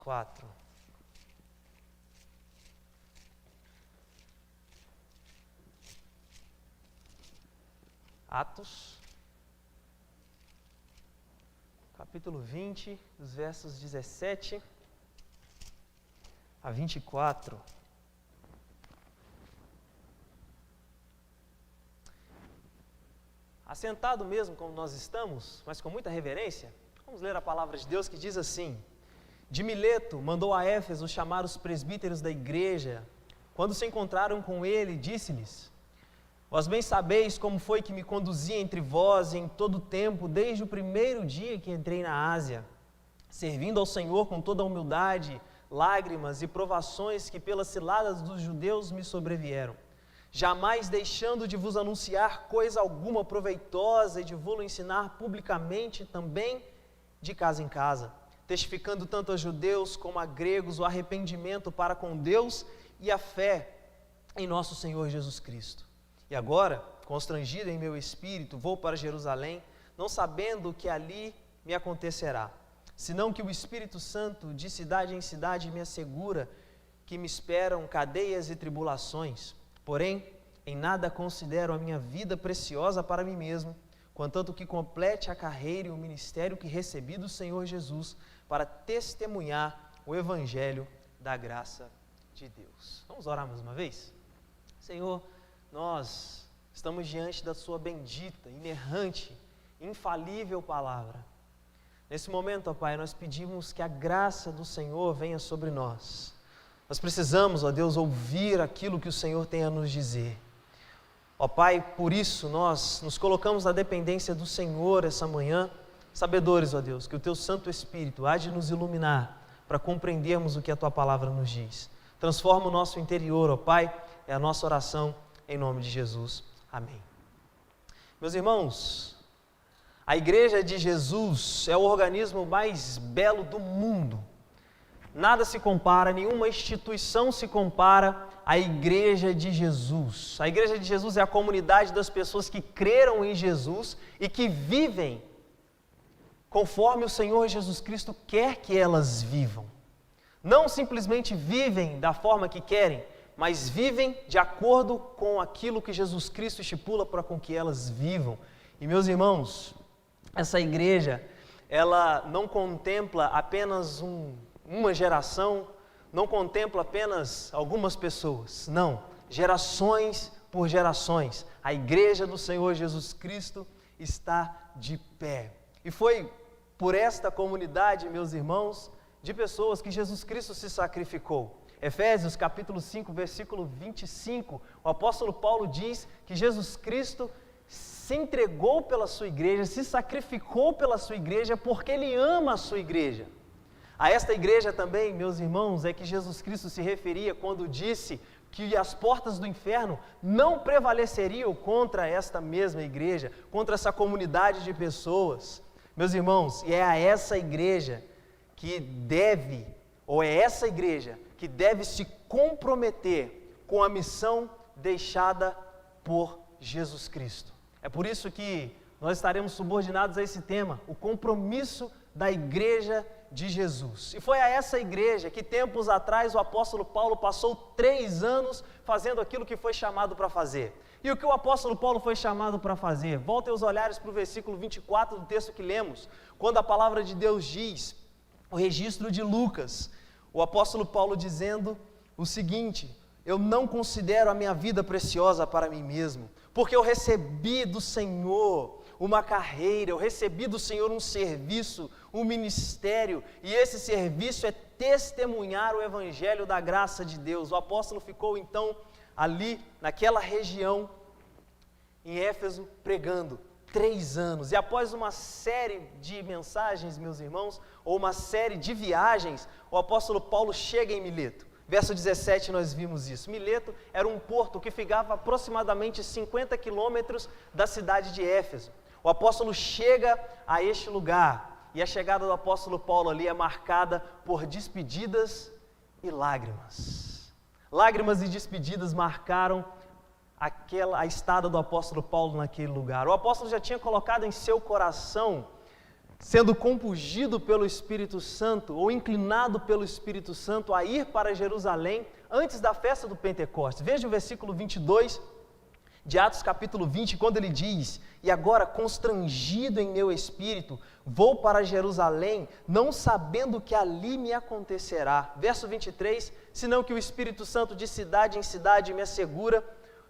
4. Atos, capítulo 20, dos versos 17 a 24. Assentado mesmo como nós estamos, mas com muita reverência, vamos ler a palavra de Deus que diz assim: De Mileto mandou a Éfeso chamar os presbíteros da igreja. Quando se encontraram com ele, disse-lhes: Vós bem sabeis como foi que me conduzi entre vós em todo o tempo, desde o primeiro dia que entrei na Ásia, servindo ao Senhor com toda a humildade, lágrimas e provações que pelas ciladas dos judeus me sobrevieram, jamais deixando de vos anunciar coisa alguma proveitosa e de vos ensinar publicamente também de casa em casa, testificando tanto a judeus como a gregos o arrependimento para com Deus e a fé em nosso Senhor Jesus Cristo. E agora, constrangido em meu espírito, vou para Jerusalém, não sabendo o que ali me acontecerá, senão que o Espírito Santo de cidade em cidade me assegura que me esperam cadeias e tribulações. Porém, em nada considero a minha vida preciosa para mim mesmo, contanto que complete a carreira e o ministério que recebi do Senhor Jesus para testemunhar o Evangelho da graça de Deus. Vamos orar mais uma vez? Senhor, nós estamos diante da sua bendita, inerrante, infalível palavra. Nesse momento, ó Pai, nós pedimos que a graça do Senhor venha sobre nós. Nós precisamos, ó Deus, ouvir aquilo que o Senhor tem a nos dizer. Ó Pai, por isso nós nos colocamos na dependência do Senhor essa manhã, sabedores, ó Deus, que o Teu Santo Espírito há de nos iluminar para compreendermos o que a Tua palavra nos diz. Transforma o nosso interior, ó Pai, é a nossa oração em nome de Jesus. Amém. Meus irmãos, a Igreja de Jesus é o organismo mais belo do mundo. Nada se compara, nenhuma instituição se compara à Igreja de Jesus. A Igreja de Jesus é a comunidade das pessoas que creram em Jesus e que vivem conforme o Senhor Jesus Cristo quer que elas vivam. Não simplesmente vivem da forma que querem, mas vivem de acordo com aquilo que Jesus Cristo estipula para com que elas vivam. E meus irmãos, essa igreja, ela não contempla apenas uma geração, não contempla apenas algumas pessoas, não, gerações por gerações, a igreja do Senhor Jesus Cristo está de pé. E foi por esta comunidade, meus irmãos, de pessoas que Jesus Cristo se sacrificou. Efésios capítulo 5, versículo 25, o apóstolo Paulo diz que Jesus Cristo se entregou pela sua igreja, se sacrificou pela sua igreja, porque Ele ama a sua igreja. A esta igreja também, meus irmãos, é que Jesus Cristo se referia quando disse que as portas do inferno não prevaleceriam contra esta mesma igreja, contra essa comunidade de pessoas. Meus irmãos, e é a essa igreja que deve, ou é essa igreja que deve se comprometer com a missão deixada por Jesus Cristo. É por isso que nós estaremos subordinados a esse tema, o compromisso da igreja de Jesus. E foi a essa igreja que tempos atrás o apóstolo Paulo passou 3 anos fazendo aquilo que foi chamado para fazer. E o que o apóstolo Paulo foi chamado para fazer? Voltem os olhares para o versículo 24 do texto que lemos, quando a palavra de Deus diz, o registro de Lucas, o apóstolo Paulo dizendo o seguinte: eu não considero a minha vida preciosa para mim mesmo, porque eu recebi do Senhor uma carreira, eu recebi do Senhor um serviço, um ministério, e esse serviço é testemunhar o Evangelho da graça de Deus. O apóstolo ficou então ali, naquela região, em Éfeso, pregando 3 anos, e após uma série de mensagens, meus irmãos, ou uma série de viagens, o apóstolo Paulo chega em Mileto. Verso 17 nós vimos isso. Mileto era um porto que ficava aproximadamente 50 quilômetros da cidade de Éfeso. O apóstolo chega a este lugar, e a chegada do apóstolo Paulo ali é marcada por despedidas e lágrimas. Lágrimas e despedidas marcaram a estada do apóstolo Paulo naquele lugar. O apóstolo já tinha colocado em seu coração sendo compungido pelo Espírito Santo, ou inclinado pelo Espírito Santo a ir para Jerusalém antes da festa do Pentecostes. Veja o versículo 22 de Atos capítulo 20, quando ele diz: e agora, constrangido em meu espírito, vou para Jerusalém, não sabendo o que ali me acontecerá. Verso 23, senão que o Espírito Santo de cidade em cidade me assegura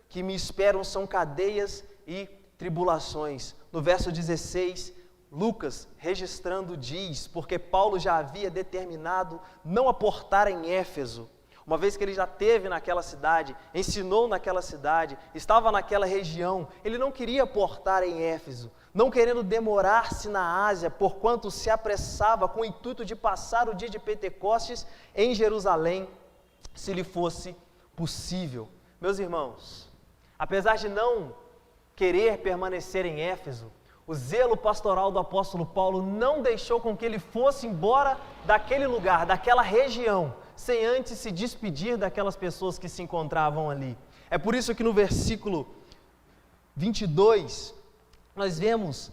que me esperam são cadeias e tribulações. No verso 16, Lucas, registrando, diz: porque Paulo já havia determinado não aportar em Éfeso, uma vez que ele já esteve naquela cidade, ensinou naquela cidade, estava naquela região, ele não queria aportar em Éfeso, não querendo demorar-se na Ásia, porquanto se apressava com o intuito de passar o dia de Pentecostes em Jerusalém, se lhe fosse possível. Meus irmãos, apesar de não querer permanecer em Éfeso, o zelo pastoral do apóstolo Paulo não deixou com que ele fosse embora daquele lugar, daquela região, sem antes se despedir daquelas pessoas que se encontravam ali. É por isso que no versículo 22, nós vemos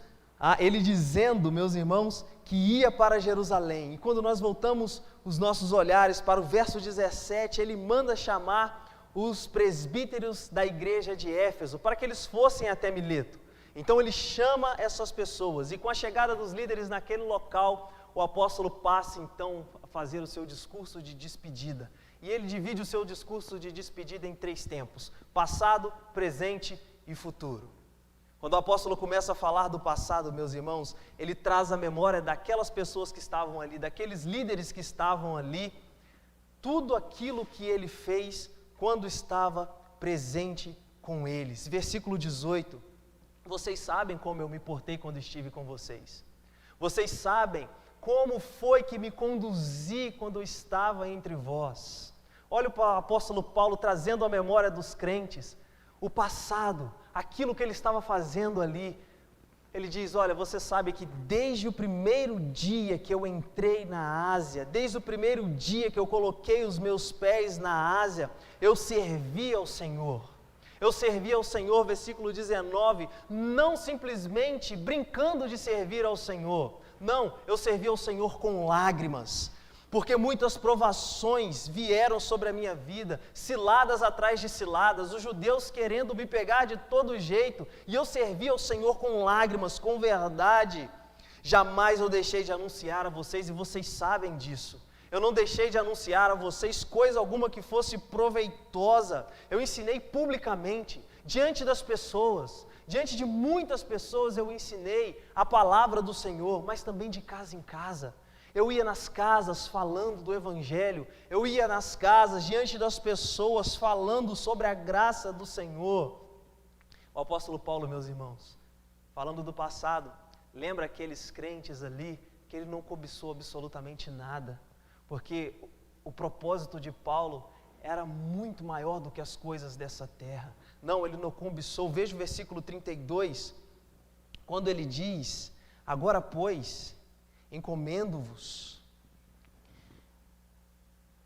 ele dizendo, meus irmãos, que ia para Jerusalém. E quando nós voltamos os nossos olhares para o verso 17, ele manda chamar os presbíteros da igreja de Éfeso, para que eles fossem até Mileto. Então ele chama essas pessoas, e com a chegada dos líderes naquele local, o apóstolo passa então a fazer o seu discurso de despedida. E ele divide o seu discurso de despedida em 3 tempos: passado, presente e futuro. Quando o apóstolo começa a falar do passado, meus irmãos, ele traz a memória daquelas pessoas que estavam ali, daqueles líderes que estavam ali, tudo aquilo que ele fez quando estava presente com eles. Versículo 18, vocês sabem como eu me portei quando estive com vocês. Vocês sabem como foi que me conduzi quando eu estava entre vós. Olha o apóstolo Paulo trazendo a memória dos crentes, o passado, aquilo que ele estava fazendo ali. Ele diz: olha, você sabe que desde o primeiro dia que eu entrei na Ásia, desde o primeiro dia que eu coloquei os meus pés na Ásia, eu servi ao Senhor. Eu servi ao Senhor, versículo 19, não simplesmente brincando de servir ao Senhor. Não, eu servi ao Senhor com lágrimas, porque muitas provações vieram sobre a minha vida, ciladas atrás de ciladas, os judeus querendo me pegar de todo jeito, e eu servi ao Senhor com lágrimas, com verdade. Jamais eu deixei de anunciar a vocês, e vocês sabem disso. Eu não deixei de anunciar a vocês coisa alguma que fosse proveitosa. Eu ensinei publicamente, diante das pessoas, diante de muitas pessoas eu ensinei a palavra do Senhor, mas também de casa em casa. Eu ia nas casas falando do Evangelho, eu ia nas casas, diante das pessoas, falando sobre a graça do Senhor. O apóstolo Paulo, meus irmãos, falando do passado, lembra aqueles crentes ali, que ele não cobiçou absolutamente nada, porque o propósito de Paulo era muito maior do que as coisas dessa terra. Não, ele não cobiçou. Veja o versículo 32, quando ele diz: agora, pois, encomendo-vos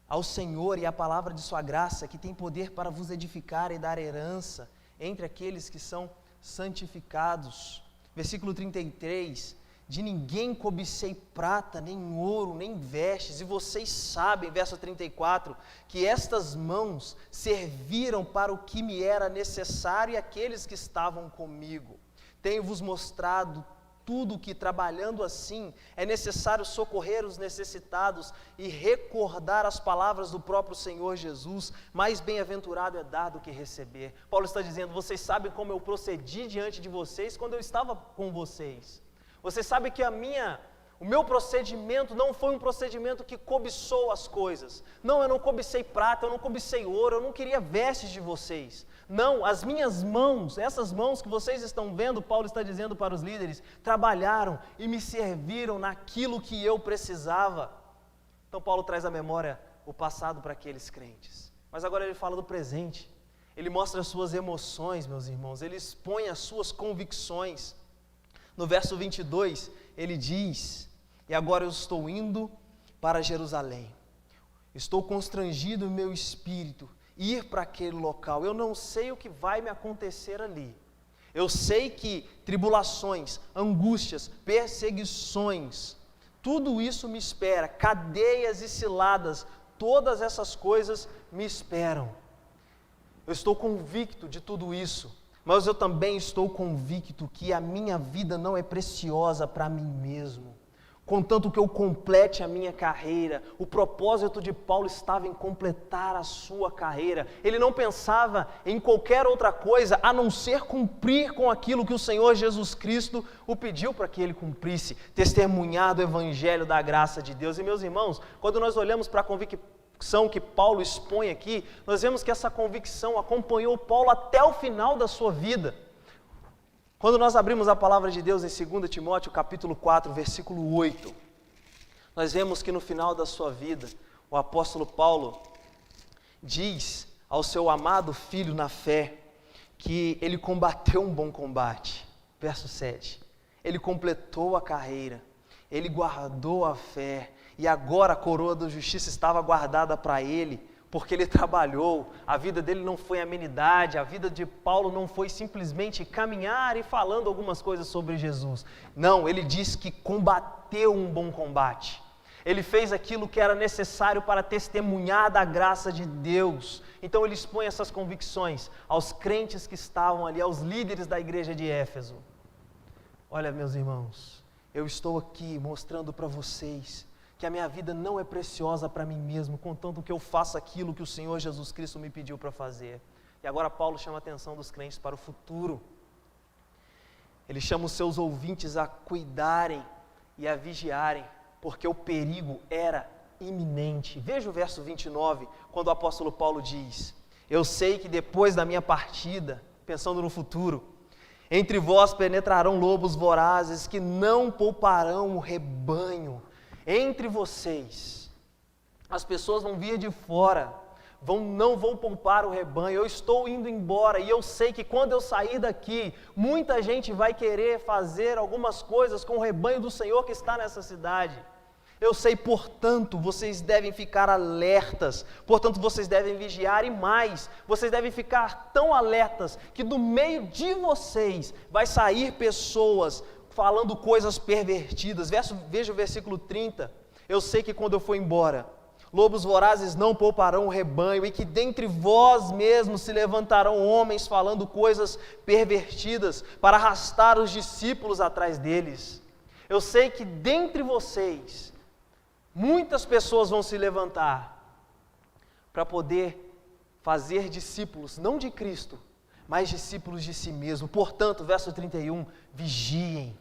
ao Senhor e à palavra de sua graça, que tem poder para vos edificar e dar herança entre aqueles que são santificados. Versículo 33, de ninguém cobicei prata, nem ouro, nem vestes, e vocês sabem, verso 34, que estas mãos serviram para o que me era necessário e aqueles que estavam comigo. Tenho-vos mostrado tudo que, trabalhando assim, é necessário socorrer os necessitados e recordar as palavras do próprio Senhor Jesus: mais bem-aventurado é dar do que receber. Paulo está dizendo: vocês sabem como eu procedi diante de vocês quando eu estava com vocês. Você sabe que o meu procedimento não foi um procedimento que cobiçou as coisas. Não, eu não cobicei prata, eu não cobicei ouro, eu não queria vestes de vocês. Não, as minhas mãos, essas mãos que vocês estão vendo, Paulo está dizendo para os líderes, trabalharam e me serviram naquilo que eu precisava. Então Paulo traz à memória o passado para aqueles crentes. Mas agora ele fala do presente. Ele mostra as suas emoções, meus irmãos, ele expõe as suas convicções. No verso 22, ele diz: e agora eu estou indo para Jerusalém. Estou constrangido em meu espírito ir para aquele local. Eu não sei o que vai me acontecer ali. Eu sei que tribulações, angústias, perseguições, tudo isso me espera, cadeias e ciladas, todas essas coisas me esperam. Eu estou convicto de tudo isso, mas eu também estou convicto que a minha vida não é preciosa para mim mesmo. Contanto que eu complete a minha carreira, o propósito de Paulo estava em completar a sua carreira. Ele não pensava em qualquer outra coisa a não ser cumprir com aquilo que o Senhor Jesus Cristo o pediu para que ele cumprisse, testemunhar do Evangelho da graça de Deus. E meus irmãos, quando nós olhamos para a convicção que Paulo expõe aqui, nós vemos que essa convicção acompanhou Paulo até o final da sua vida. Quando nós abrimos a palavra de Deus em 2 Timóteo capítulo 4, versículo 8, nós vemos que no final da sua vida, o apóstolo Paulo diz ao seu amado filho na fé, que ele combateu um bom combate. Verso 7, ele completou a carreira, ele guardou a fé, e agora a coroa da justiça estava guardada para ele, porque ele trabalhou. A vida dele não foi amenidade, a vida de Paulo não foi simplesmente caminhar e falando algumas coisas sobre Jesus. Não, ele diz que combateu um bom combate. Ele fez aquilo que era necessário para testemunhar da graça de Deus. Então ele expõe essas convicções aos crentes que estavam ali, aos líderes da igreja de Éfeso. Olha, meus irmãos, eu estou aqui mostrando para vocês que a minha vida não é preciosa para mim mesmo, contanto que eu faça aquilo que o Senhor Jesus Cristo me pediu para fazer. E agora Paulo chama a atenção dos crentes para o futuro. Ele chama os seus ouvintes a cuidarem e a vigiarem, porque o perigo era iminente. Veja o verso 29, quando o apóstolo Paulo diz: eu sei que depois da minha partida, pensando no futuro, entre vós penetrarão lobos vorazes que não pouparão o rebanho. Entre vocês, as pessoas vão vir de fora, não vão poupar o rebanho. Eu estou indo embora e eu sei que quando eu sair daqui, muita gente vai querer fazer algumas coisas com o rebanho do Senhor que está nessa cidade. Eu sei, portanto, vocês devem ficar alertas, portanto, vocês devem vigiar e mais, vocês devem ficar tão alertas que do meio de vocês vai sair pessoas falando coisas pervertidas. Veja o versículo 30. Eu sei que quando eu for embora, lobos vorazes não pouparão o rebanho, e que dentre vós mesmos se levantarão homens falando coisas pervertidas para arrastar os discípulos atrás deles. Eu sei que dentre vocês, muitas pessoas vão se levantar para poder fazer discípulos, não de Cristo, mas discípulos de si mesmo. Portanto, verso 31, vigiem.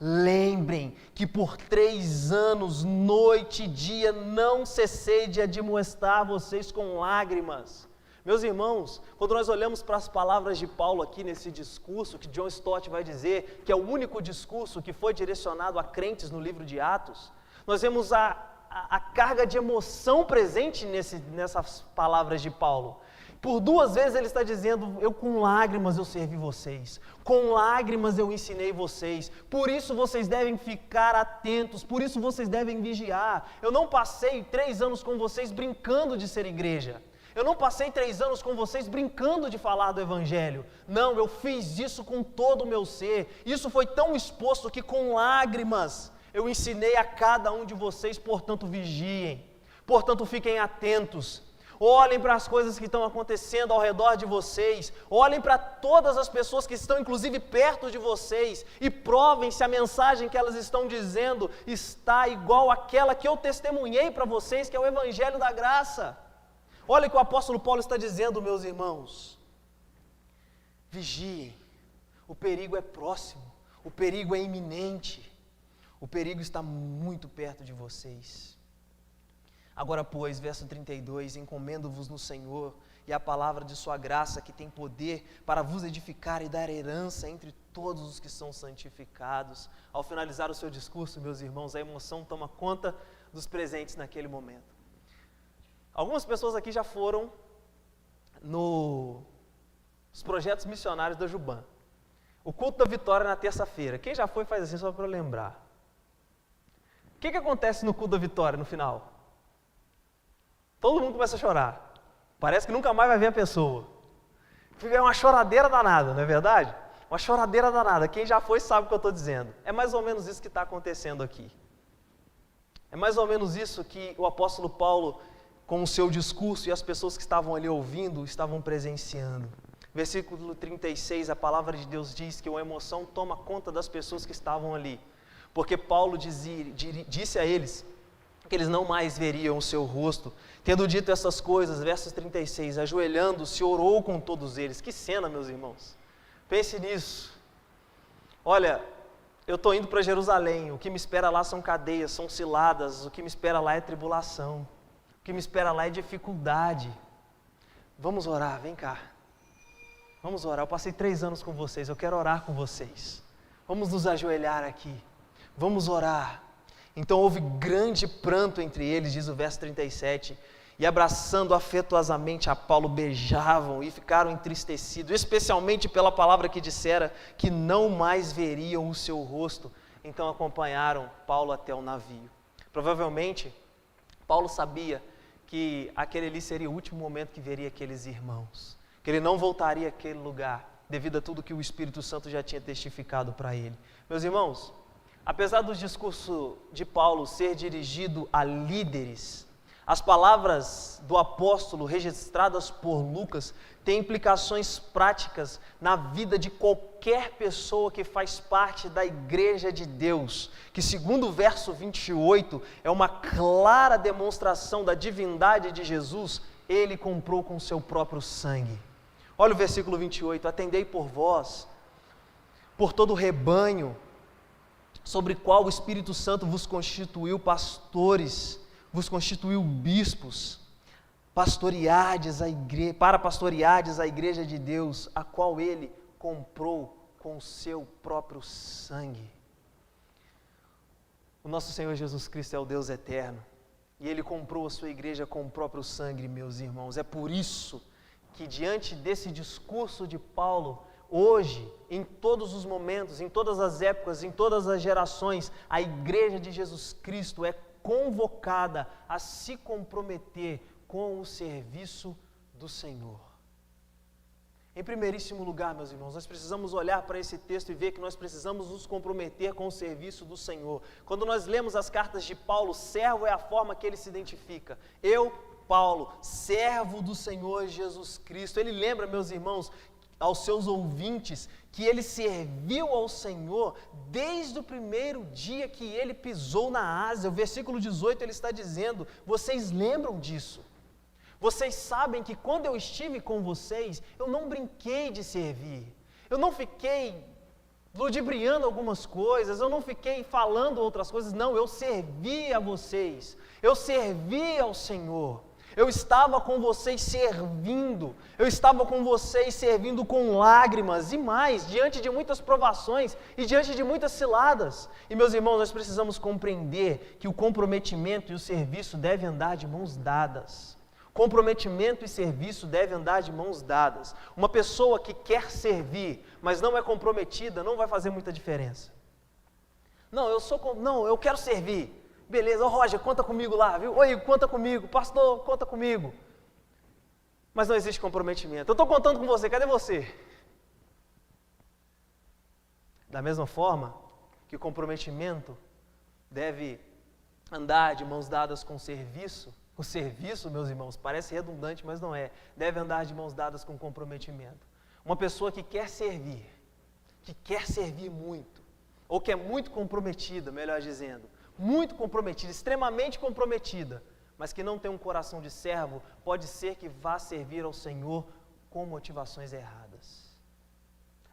Lembrem que por 3 anos, noite e dia, não cessei de admoestar vocês com lágrimas. Meus irmãos, quando nós olhamos para as palavras de Paulo aqui nesse discurso, que John Stott vai dizer que é o único discurso que foi direcionado a crentes no livro de Atos, nós vemos a carga de emoção presente nessas palavras de Paulo. Por 2 vezes ele está dizendo: eu com lágrimas eu servi vocês, com lágrimas eu ensinei vocês, por isso vocês devem ficar atentos, por isso vocês devem vigiar. Eu não passei 3 anos com vocês brincando de ser igreja, eu não passei 3 anos com vocês brincando de falar do Evangelho. Não, eu fiz isso com todo o meu ser, isso foi tão exposto que com lágrimas eu ensinei a cada um de vocês. Portanto, vigiem, portanto, fiquem atentos. Olhem para as coisas que estão acontecendo ao redor de vocês, olhem para todas as pessoas que estão inclusive perto de vocês e provem se a mensagem que elas estão dizendo está igual àquela que eu testemunhei para vocês, que é o Evangelho da Graça. Olha o que o apóstolo Paulo está dizendo, meus irmãos. Vigiem, o perigo é próximo, o perigo é iminente, o perigo está muito perto de vocês. Agora, pois, verso 32, encomendo-vos no Senhor e a palavra de sua graça, que tem poder para vos edificar e dar herança entre todos os que são santificados. Ao finalizar o seu discurso, meus irmãos, a emoção toma conta dos presentes naquele momento. Algumas pessoas aqui já foram nos projetos missionários da Juban. O culto da vitória na terça-feira. Quem já foi faz assim só para lembrar. O que acontece no culto da vitória no final? Todo mundo começa a chorar. Parece que nunca mais vai ver a pessoa. Fica uma choradeira danada, não é verdade? uma choradeira danada. Quem já foi sabe o que eu estou dizendo. É mais ou menos isso que está acontecendo aqui. É mais ou menos isso que o apóstolo Paulo, com o seu discurso e as pessoas que estavam ali ouvindo, estavam presenciando. Versículo 36, a palavra de Deus diz que uma emoção toma conta das pessoas que estavam ali. Porque Paulo disse a eles que eles não mais veriam o seu rosto. Tendo dito essas coisas, versos 36, ajoelhando-se, orou com todos eles. Que cena, meus irmãos. Pense nisso. Olha, eu estou indo para Jerusalém, o que me espera lá são cadeias, são ciladas, o que me espera lá é tribulação, o que me espera lá é dificuldade. Vamos orar, vem cá. Vamos orar, eu passei 3 anos com vocês, eu quero orar com vocês. Vamos nos ajoelhar aqui, vamos orar. Então houve grande pranto entre eles, diz o verso 37, e abraçando afetuosamente a Paulo, beijavam e ficaram entristecidos, especialmente pela palavra que dissera que não mais veriam o seu rosto. Então acompanharam Paulo até o navio. Provavelmente, Paulo sabia que aquele ali seria o último momento que veria aqueles irmãos, que ele não voltaria àquele lugar, devido a tudo que o Espírito Santo já tinha testificado para ele. Meus irmãos, apesar do discurso de Paulo ser dirigido a líderes, as palavras do apóstolo registradas por Lucas têm implicações práticas na vida de qualquer pessoa que faz parte da igreja de Deus, que segundo o verso 28 é uma clara demonstração da divindade de Jesus, ele comprou com seu próprio sangue. Olha o versículo 28, atendei por vós, por todo o rebanho, sobre qual o Espírito Santo vos constituiu pastores, vos constituiu bispos, para pastoreardes a igreja de Deus, a qual ele comprou com o seu próprio sangue. O nosso Senhor Jesus Cristo é o Deus eterno, e ele comprou a sua igreja com o próprio sangue, meus irmãos. É por isso que diante desse discurso de Paulo, hoje, em todos os momentos, em todas as épocas, em todas as gerações, a igreja de Jesus Cristo é convocada a se comprometer com o serviço do Senhor. Em primeiríssimo lugar, meus irmãos, nós precisamos olhar para esse texto e ver que nós precisamos nos comprometer com o serviço do Senhor. Quando nós lemos as cartas de Paulo, servo é a forma que ele se identifica. Eu, Paulo, servo do Senhor Jesus Cristo. Ele lembra, meus irmãos, aos seus ouvintes, que ele serviu ao Senhor desde o primeiro dia que ele pisou na Ásia. O versículo 18 ele está dizendo, vocês lembram disso? Vocês sabem que quando eu estive com vocês, eu não brinquei de servir, eu não fiquei ludibriando algumas coisas, eu não fiquei falando outras coisas, não, eu servi a vocês, eu servi ao Senhor. Eu estava com vocês servindo, eu estava com vocês servindo com lágrimas e mais, diante de muitas provações e diante de muitas ciladas. E meus irmãos, nós precisamos compreender que o comprometimento e o serviço devem andar de mãos dadas. Comprometimento e serviço devem andar de mãos dadas. Uma pessoa que quer servir, mas não é comprometida, não vai fazer muita diferença. Não, eu quero servir. Beleza, Roger, conta comigo lá, viu? Oi, conta comigo, pastor, conta comigo. Mas não existe comprometimento. Eu estou contando com você, cadê você? Da mesma forma que o comprometimento deve andar de mãos dadas com o serviço, meus irmãos, parece redundante, mas não é. Deve andar de mãos dadas com comprometimento. Uma pessoa que quer servir muito, ou que é muito comprometida, melhor dizendo, muito comprometida, extremamente comprometida, mas que não tem um coração de servo, pode ser que vá servir ao Senhor com motivações erradas.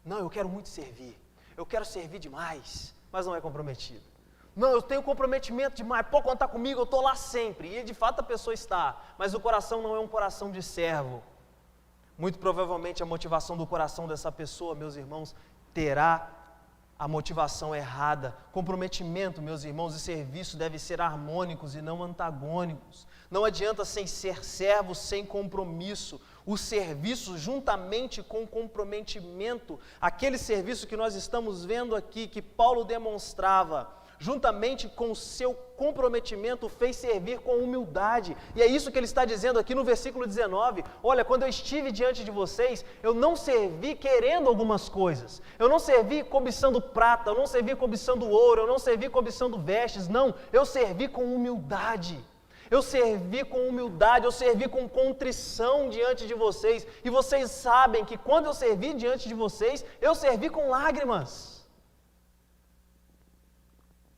Não, eu quero muito servir, eu quero servir demais, mas não é comprometido. Não, eu tenho comprometimento demais, pode contar comigo, eu estou lá sempre. E de fato a pessoa está, mas o coração não é um coração de servo. Muito provavelmente a motivação do coração dessa pessoa, meus irmãos, terá a motivação errada. Comprometimento, meus irmãos, e serviço devem ser harmônicos e não antagônicos. Não adianta ser servo sem compromisso. O serviço juntamente com o comprometimento, aquele serviço que nós estamos vendo aqui, que Paulo demonstrava, juntamente com o seu comprometimento, fez servir com humildade. E é isso que ele está dizendo aqui no versículo 19. Olha, quando eu estive diante de vocês, eu não servi querendo algumas coisas. Eu não servi cobiçando prata, eu não servi cobiçando ouro, eu não servi cobiçando vestes. Não, eu servi com humildade. Eu servi com humildade, eu servi com contrição diante de vocês. E vocês sabem que quando eu servi diante de vocês, eu servi com lágrimas.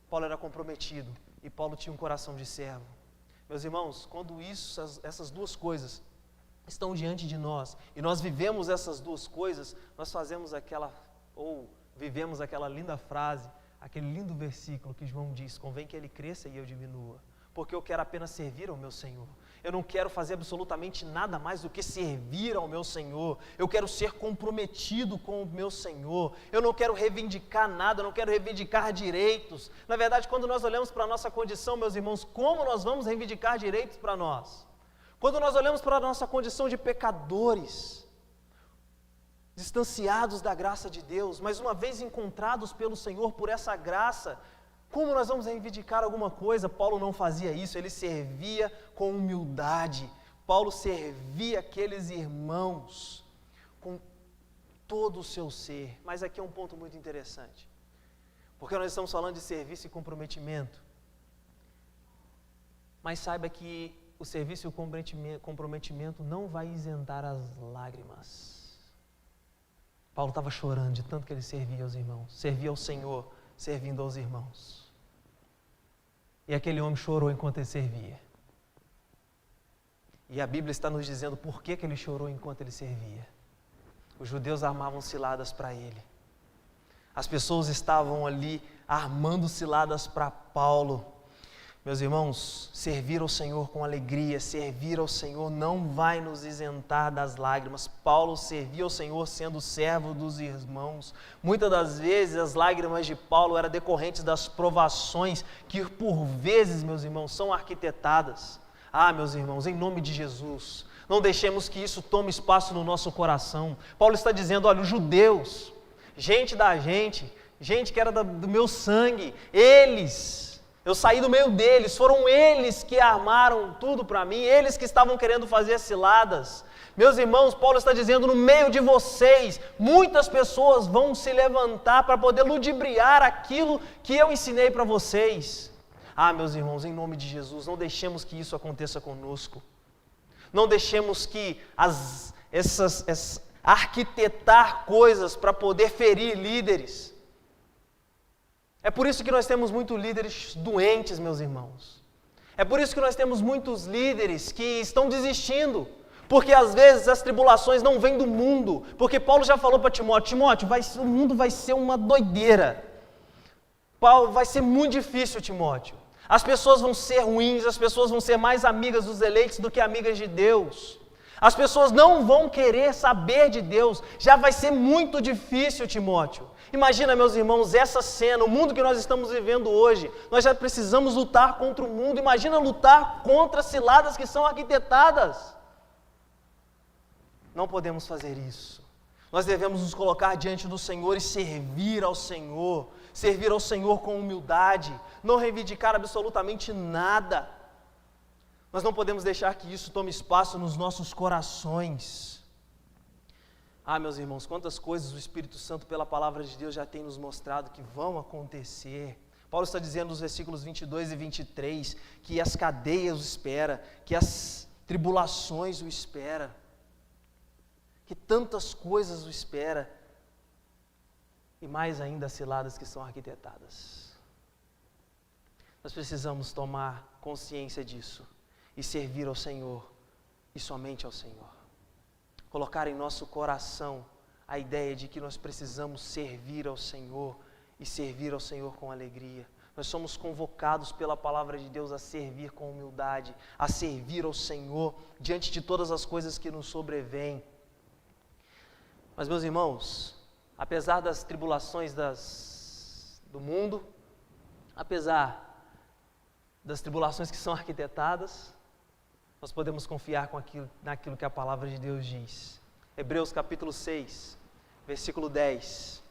Paulo era comprometido e Paulo tinha um coração de servo. Meus irmãos, quando essas duas coisas estão diante de nós e nós vivemos essas duas coisas, nós vivemos aquela linda frase, aquele lindo versículo que João diz: convém que ele cresça e eu diminua. Porque eu quero apenas servir ao meu Senhor. Eu não quero fazer absolutamente nada mais do que servir ao meu Senhor. Eu quero ser comprometido com o meu Senhor. Eu não quero reivindicar nada, eu não quero reivindicar direitos. Na verdade, quando nós olhamos para a nossa condição, meus irmãos, como nós vamos reivindicar direitos para nós? Quando nós olhamos para a nossa condição de pecadores, distanciados da graça de Deus, mas uma vez encontrados pelo Senhor por essa graça, como nós vamos reivindicar alguma coisa? Paulo não fazia isso, ele servia com humildade. Paulo servia aqueles irmãos com todo o seu ser. Mas aqui é um ponto muito interessante, porque nós estamos falando de serviço e comprometimento. Mas saiba que o serviço e o comprometimento não vai isentar as lágrimas. Paulo estava chorando de tanto que ele servia aos irmãos, servia ao Senhor, servindo aos irmãos. E aquele homem chorou enquanto ele servia. E a Bíblia está nos dizendo por que ele chorou enquanto ele servia. Os judeus armavam ciladas para ele. As pessoas estavam ali armando ciladas para Paulo. Meus irmãos, servir ao Senhor com alegria, servir ao Senhor não vai nos isentar das lágrimas. Paulo servia ao Senhor sendo servo dos irmãos. Muitas das vezes as lágrimas de Paulo eram decorrentes das provações que por vezes, meus irmãos, são arquitetadas. Meus irmãos, em nome de Jesus, não deixemos que isso tome espaço no nosso coração. Paulo está dizendo, olha, os judeus, gente da gente que era do meu sangue, eu saí do meio deles, foram eles que armaram tudo para mim, eles que estavam querendo fazer ciladas. Meus irmãos, Paulo está dizendo, no meio de vocês, muitas pessoas vão se levantar para poder ludibriar aquilo que eu ensinei para vocês. Meus irmãos, em nome de Jesus, não deixemos que isso aconteça conosco. Não deixemos que arquitetar coisas para poder ferir líderes. É por isso que nós temos muitos líderes doentes, meus irmãos. É por isso que nós temos muitos líderes que estão desistindo. Porque às vezes as tribulações não vêm do mundo. Porque Paulo já falou para Timóteo, o mundo vai ser uma doideira. Vai ser muito difícil, Timóteo. As pessoas vão ser ruins, as pessoas vão ser mais amigas dos eleitos do que amigas de Deus. As pessoas não vão querer saber de Deus. Já vai ser muito difícil, Timóteo. Imagina, meus irmãos, essa cena, o mundo que nós estamos vivendo hoje. Nós já precisamos lutar contra o mundo. Imagina lutar contra ciladas que são arquitetadas. Não podemos fazer isso. Nós devemos nos colocar diante do Senhor e servir ao Senhor. Servir ao Senhor com humildade. Não reivindicar absolutamente nada. Nós não podemos deixar que isso tome espaço nos nossos corações. Meus irmãos, quantas coisas o Espírito Santo, pela palavra de Deus, já tem nos mostrado que vão acontecer. Paulo está dizendo nos versículos 22 e 23 que as cadeias o esperam, que as tribulações o esperam, que tantas coisas o esperam, e mais ainda as ciladas que são arquitetadas. Nós precisamos tomar consciência disso e servir ao Senhor e somente ao Senhor. Colocar em nosso coração a ideia de que nós precisamos servir ao Senhor e servir ao Senhor com alegria. Nós somos convocados pela palavra de Deus a servir com humildade, a servir ao Senhor diante de todas as coisas que nos sobrevêm. Mas, meus irmãos, apesar das tribulações do mundo, apesar das tribulações que são arquitetadas, nós podemos confiar naquilo que a palavra de Deus diz. Hebreus capítulo 6, versículo 10.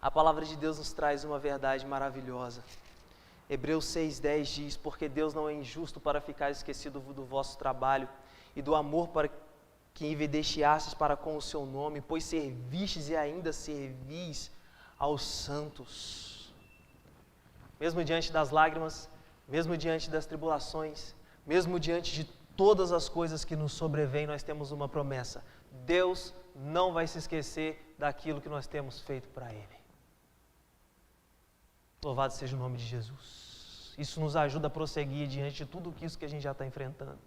A palavra de Deus nos traz uma verdade maravilhosa. Hebreus 6,10 diz: porque Deus não é injusto para ficar esquecido do vosso trabalho e do amor para que evidenciastes para com o seu nome, pois servistes e ainda servis aos santos. Mesmo diante das lágrimas, mesmo diante das tribulações, mesmo diante de todas as coisas que nos sobrevêm, nós temos uma promessa: Deus não vai se esquecer daquilo que nós temos feito para Ele. Louvado seja o nome de Jesus. Isso nos ajuda a prosseguir diante de tudo isso que a gente já está enfrentando.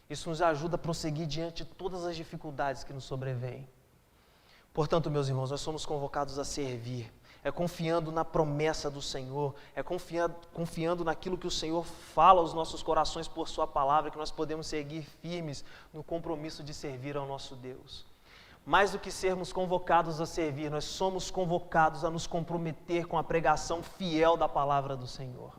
Isso nos ajuda a prosseguir diante de todas as dificuldades que nos sobrevêm. Portanto, meus irmãos, nós somos convocados a servir. É confiando na promessa do Senhor, é confiando naquilo que o Senhor fala aos nossos corações por Sua palavra, que nós podemos seguir firmes no compromisso de servir ao nosso Deus. Mais do que sermos convocados a servir, nós somos convocados a nos comprometer com a pregação fiel da palavra do Senhor.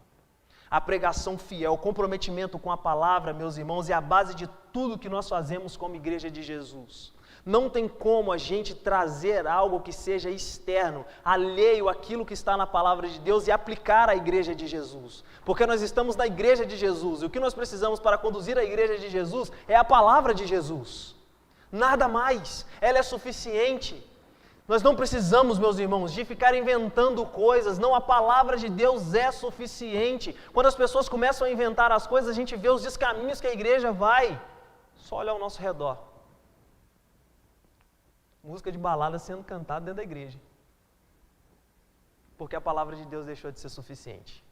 A pregação fiel, o comprometimento com a palavra, meus irmãos, é a base de tudo que nós fazemos como igreja de Jesus. Não tem como a gente trazer algo que seja externo, alheio àquilo que está na palavra de Deus e aplicar à igreja de Jesus. Porque nós estamos na igreja de Jesus e o que nós precisamos para conduzir a igreja de Jesus é a palavra de Jesus. Nada mais, ela é suficiente. Nós não precisamos, meus irmãos, de ficar inventando coisas, não, a palavra de Deus é suficiente. Quando as pessoas começam a inventar as coisas, a gente vê os descaminhos que a igreja vai. Só olhar ao nosso redor. Música de balada sendo cantada dentro da igreja. Porque a palavra de Deus deixou de ser suficiente.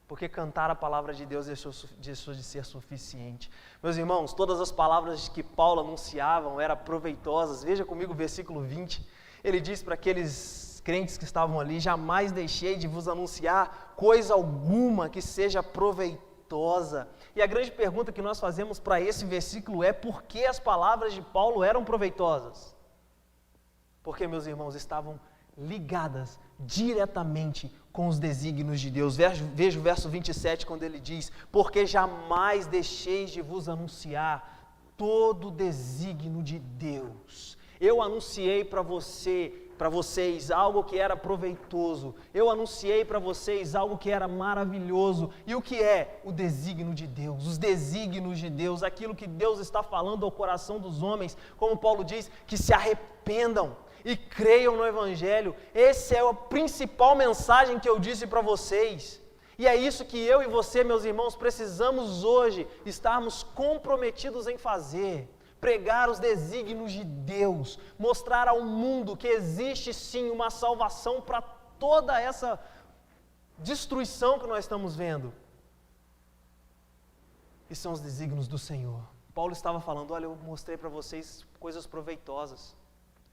Porque cantar a palavra de Deus deixou de ser suficiente. Meus irmãos, todas as palavras que Paulo anunciava eram proveitosas. Veja comigo o versículo 20. Ele diz para aqueles crentes que estavam ali: jamais deixei de vos anunciar coisa alguma que seja proveitosa. E a grande pergunta que nós fazemos para esse versículo é: por que as palavras de Paulo eram proveitosas? Porque, meus irmãos, estavam ligadas diretamente com os desígnios de Deus. Veja o verso 27, quando ele diz: porque jamais deixeis de vos anunciar todo o desígnio de Deus. Eu anunciei para vocês algo que era proveitoso. Eu anunciei para vocês algo que era maravilhoso. E o que é o desígnio de Deus? Os desígnios de Deus, aquilo que Deus está falando ao coração dos homens, como Paulo diz, que se arrependam e creiam no Evangelho. Essa é a principal mensagem que eu disse para vocês. E é isso que eu e você, meus irmãos, precisamos hoje estarmos comprometidos em fazer. Pregar os desígnios de Deus, mostrar ao mundo que existe sim uma salvação para toda essa destruição que nós estamos vendo. E são os desígnios do Senhor. Paulo estava falando: olha, eu mostrei para vocês coisas proveitosas.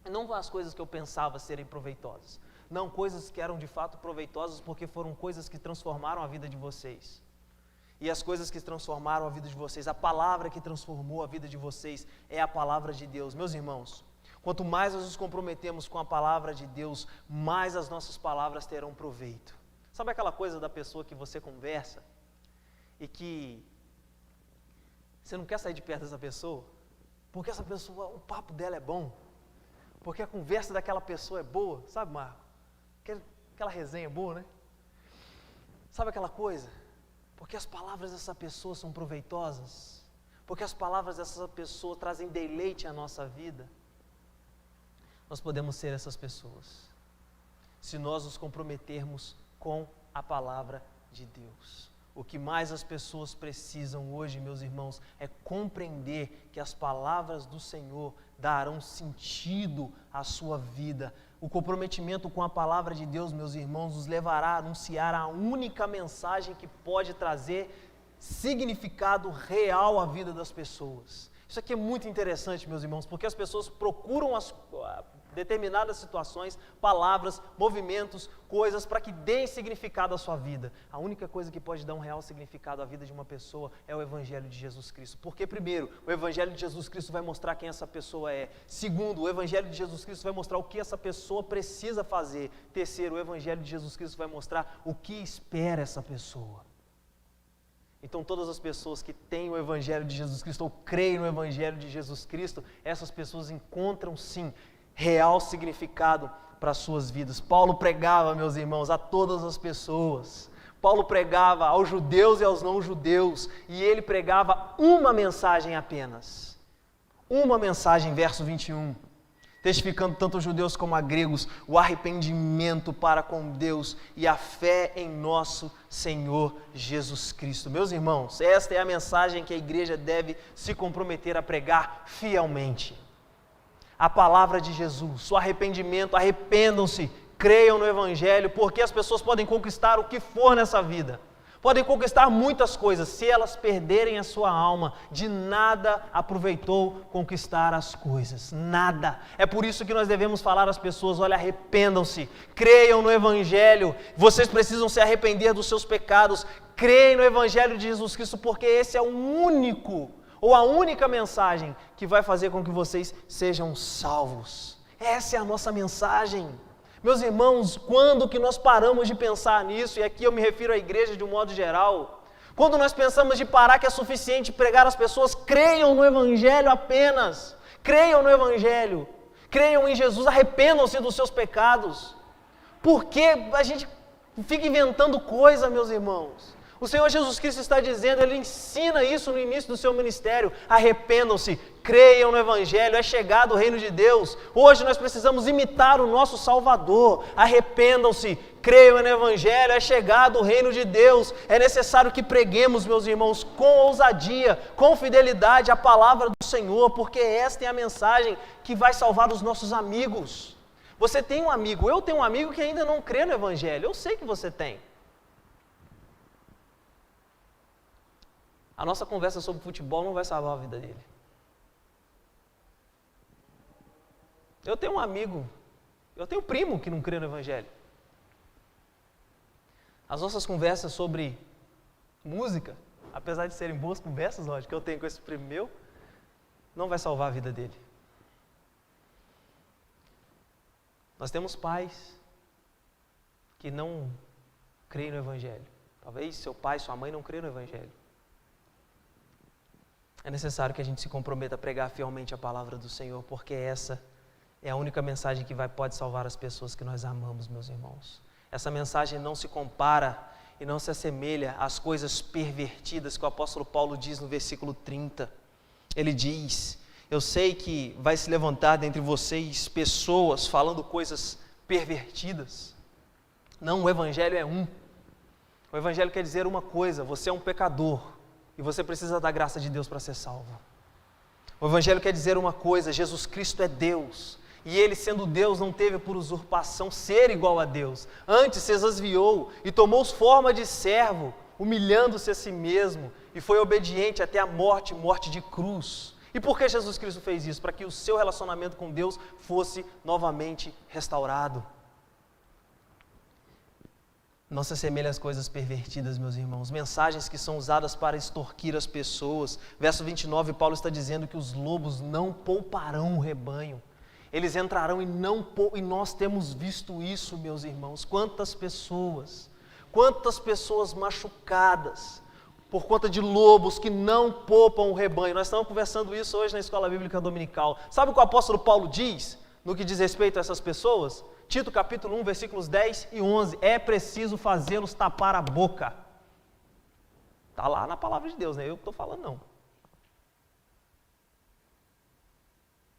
Não as coisas que eu pensava serem proveitosas. Não, coisas que eram de fato proveitosas, porque foram coisas que transformaram a vida de vocês. E as coisas que transformaram a vida de vocês, a palavra que transformou a vida de vocês é a palavra de Deus. Meus irmãos, quanto mais nós nos comprometemos com a palavra de Deus, mais as nossas palavras terão proveito. Sabe aquela coisa da pessoa que você conversa e que você não quer sair de perto dessa pessoa? Porque essa pessoa, o papo dela é bom. Porque a conversa daquela pessoa é boa. Sabe, Marco? Aquela resenha boa, né? Sabe aquela coisa? Porque as palavras dessa pessoa são proveitosas, porque as palavras dessa pessoa trazem deleite à nossa vida. Nós podemos ser essas pessoas, se nós nos comprometermos com a palavra de Deus. O que mais as pessoas precisam hoje, meus irmãos, é compreender que as palavras do Senhor darão sentido à sua vida. O comprometimento com a palavra de Deus, meus irmãos, nos levará a anunciar a única mensagem que pode trazer significado real à vida das pessoas. Isso aqui é muito interessante, meus irmãos, porque as pessoas procuram determinadas situações, palavras, movimentos, coisas para que deem significado à sua vida. A única coisa que pode dar um real significado à vida de uma pessoa é o Evangelho de Jesus Cristo. Porque, primeiro, o Evangelho de Jesus Cristo vai mostrar quem essa pessoa é. Segundo, o Evangelho de Jesus Cristo vai mostrar o que essa pessoa precisa fazer. Terceiro, o Evangelho de Jesus Cristo vai mostrar o que espera essa pessoa. Então, todas as pessoas que têm o Evangelho de Jesus Cristo ou creem no Evangelho de Jesus Cristo, essas pessoas encontram, sim, real significado para as suas vidas. Paulo pregava, meus irmãos, a todas as pessoas. Paulo pregava aos judeus e aos não-judeus, e ele pregava uma mensagem apenas. Uma mensagem, verso 21. Testificando tanto aos judeus como a gregos o arrependimento para com Deus e a fé em nosso Senhor Jesus Cristo. Meus irmãos, esta é a mensagem que a igreja deve se comprometer a pregar fielmente. A palavra de Jesus, o arrependimento, arrependam-se, creiam no Evangelho, porque as pessoas podem conquistar o que for nessa vida. Podem conquistar muitas coisas, se elas perderem a sua alma, de nada aproveitou conquistar as coisas, nada. É por isso que nós devemos falar às pessoas, olha, arrependam-se, creiam no Evangelho, vocês precisam se arrepender dos seus pecados, creem no Evangelho de Jesus Cristo, porque esse é o único, ou a única mensagem que vai fazer com que vocês sejam salvos. Essa é a nossa mensagem. Meus irmãos, quando que nós paramos de pensar nisso, e aqui eu me refiro à igreja de um modo geral, quando nós pensamos de parar que é suficiente pregar às pessoas, creiam no Evangelho apenas, creiam no Evangelho, creiam em Jesus, arrependam-se dos seus pecados, porque a gente fica inventando coisa, meus irmãos. O Senhor Jesus Cristo está dizendo, Ele ensina isso no início do seu ministério, arrependam-se, creiam no Evangelho, é chegado o reino de Deus. Hoje nós precisamos imitar o nosso Salvador, arrependam-se, creiam no Evangelho, é chegado o reino de Deus. É necessário que preguemos, meus irmãos, com ousadia, com fidelidade a palavra do Senhor, porque esta é a mensagem que vai salvar os nossos amigos. Você tem um amigo, eu tenho um amigo que ainda não crê no Evangelho, eu sei que você tem. A nossa conversa sobre futebol não vai salvar a vida dele. Eu tenho um amigo, eu tenho um primo que não crê no Evangelho. As nossas conversas sobre música, apesar de serem boas conversas, lógico, que eu tenho com esse primo meu, não vai salvar a vida dele. Nós temos pais que não creem no Evangelho. Talvez seu pai, sua mãe não creem no Evangelho. É necessário que a gente se comprometa a pregar fielmente a palavra do Senhor, porque essa é a única mensagem que pode salvar as pessoas que nós amamos, meus irmãos. Essa mensagem não se compara e não se assemelha às coisas pervertidas que o apóstolo Paulo diz no versículo 30. Ele diz, eu sei que vai se levantar dentre vocês pessoas falando coisas pervertidas. Não, o Evangelho é um. O Evangelho quer dizer uma coisa, você é um pecador. E você precisa da graça de Deus para ser salvo. O Evangelho quer dizer uma coisa, Jesus Cristo é Deus. E Ele, sendo Deus, não teve por usurpação ser igual a Deus. Antes se esvaziou e tomou forma de servo, humilhando-se a si mesmo. E foi obediente até a morte, morte de cruz. E por que Jesus Cristo fez isso? Para que o seu relacionamento com Deus fosse novamente restaurado. Não se assemelha às coisas pervertidas, meus irmãos. Mensagens que são usadas para extorquir as pessoas. Verso 29, Paulo está dizendo que os lobos não pouparão o rebanho. Eles entrarão e nós temos visto isso, meus irmãos. Quantas pessoas machucadas por conta de lobos que não poupam o rebanho. Nós estamos conversando isso hoje na Escola Bíblica Dominical. Sabe o que o apóstolo Paulo diz no que diz respeito a essas pessoas? Tito capítulo 1, versículos 10 e 11, é preciso fazê-los tapar a boca. Está lá na palavra de Deus, não é eu que estou falando não.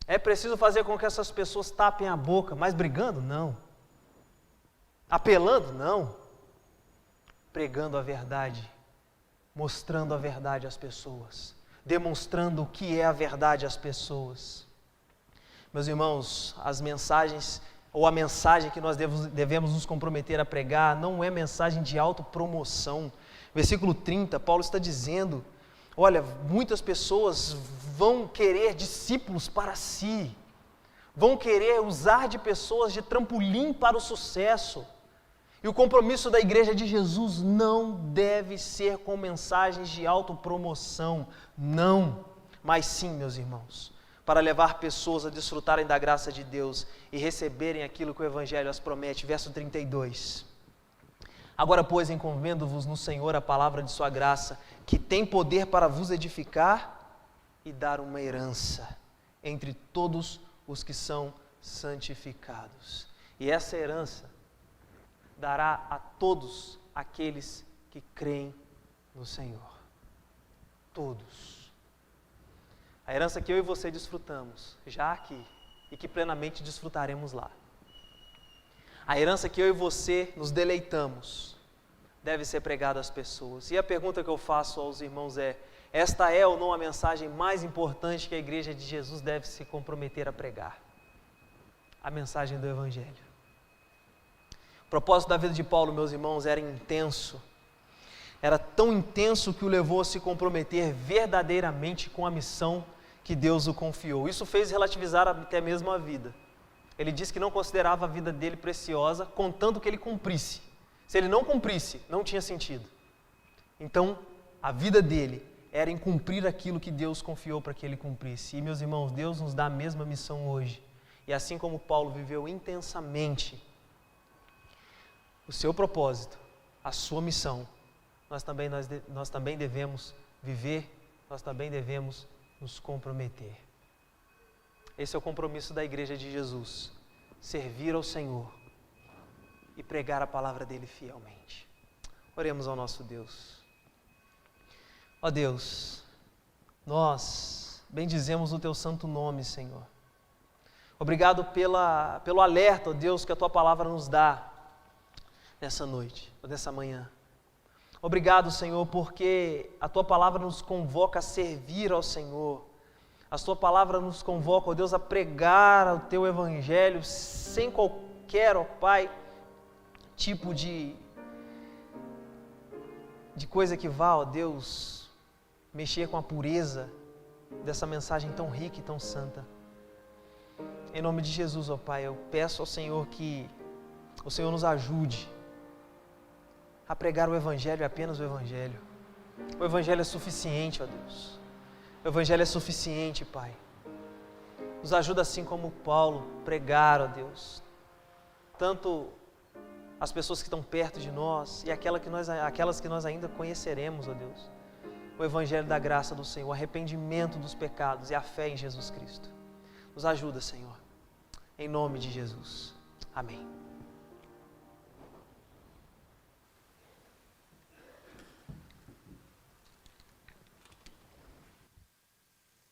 É preciso fazer com que essas pessoas tapem a boca, mas brigando? Não. Apelando? Não. Pregando a verdade, mostrando a verdade às pessoas, demonstrando o que é a verdade às pessoas. Meus irmãos, as mensagens ou a mensagem que nós devemos nos comprometer a pregar, não é mensagem de autopromoção. Versículo 30, Paulo está dizendo, olha, muitas pessoas vão querer discípulos para si, vão querer usar de pessoas de trampolim para o sucesso. E o compromisso da igreja de Jesus não deve ser com mensagens de autopromoção, não, mas sim, meus irmãos, para levar pessoas a desfrutarem da graça de Deus e receberem aquilo que o Evangelho as promete. Verso 32. Agora, pois, encomendo-vos no Senhor a palavra de sua graça, que tem poder para vos edificar e dar uma herança entre todos os que são santificados. E essa herança dará a todos aqueles que creem no Senhor. Todos. A herança que eu e você desfrutamos já aqui e que plenamente desfrutaremos lá. A herança que eu e você nos deleitamos deve ser pregada às pessoas. E a pergunta que eu faço aos irmãos é: esta é ou não a mensagem mais importante que a igreja de Jesus deve se comprometer a pregar? A mensagem do Evangelho. O propósito da vida de Paulo, meus irmãos, era intenso. Era tão intenso que o levou a se comprometer verdadeiramente com a missão que Deus o confiou. Isso fez relativizar até mesmo a vida. Ele disse que não considerava a vida dele preciosa, contanto que ele cumprisse. Se ele não cumprisse, não tinha sentido. Então, a vida dele era em cumprir aquilo que Deus confiou para que ele cumprisse. E, meus irmãos, Deus nos dá a mesma missão hoje. E assim como Paulo viveu intensamente o seu propósito, a sua missão, nós também devemos viver, nós também devemos nos comprometer. Esse é o compromisso da igreja de Jesus: servir ao Senhor e pregar a palavra dele fielmente. Oremos ao nosso Deus. Ó Deus, nós bendizemos o teu santo nome, Senhor. Obrigado pelo alerta, ó Deus, que a tua palavra nos dá nessa noite, ou nessa manhã. Obrigado, Senhor, porque a tua palavra nos convoca a servir ao Senhor. A tua palavra nos convoca, ó Deus, a pregar o teu evangelho sem qualquer, ó Pai, tipo de coisa que vá, ó Deus, mexer com a pureza dessa mensagem tão rica e tão santa. Em nome de Jesus, ó Pai, eu peço ao Senhor que o Senhor nos ajude a pregar o Evangelho, apenas o Evangelho. O Evangelho é suficiente, ó Deus. O Evangelho é suficiente, Pai. Nos ajuda assim como Paulo pregar, ó Deus, tanto as pessoas que estão perto de nós e aquelas que nós ainda conheceremos, ó Deus, o Evangelho da graça do Senhor, o arrependimento dos pecados e a fé em Jesus Cristo. Nos ajuda, Senhor, em nome de Jesus. Amém.